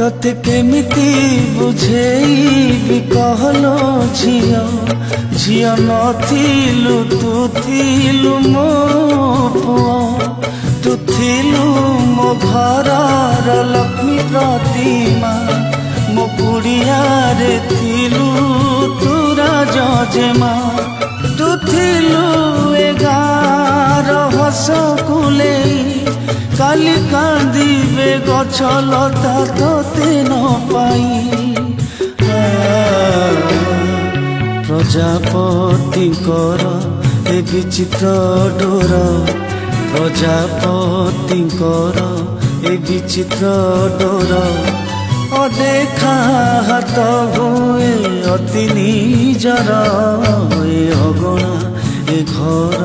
तते केमिति बुझेइबि कहलो झियो झियो नथिलु तू थिलु मो पुओ तू थिलु मो घरर लक्ष्मी प्रतिमा मो कुड़िया रे थिलु तू राजेमा तू थिलु ए गार हस कुले काली कांदिबे गछ लता तोते न पाई प्रजापतिंकर ए विचित्र डोर प्रजापतिंकर ए विचित्र डोर अदेखा हाथ हुए अति निजर ए अगणा ए घर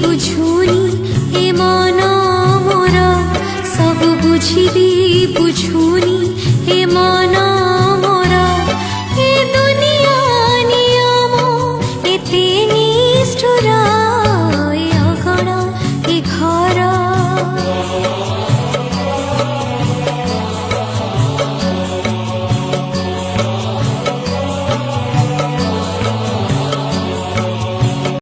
बुझुनी ए मन मोर सब बुझिदी बुझुनी ए मन मोर ए दुनिया नियम एते निष्ठुर ए अगण ए घर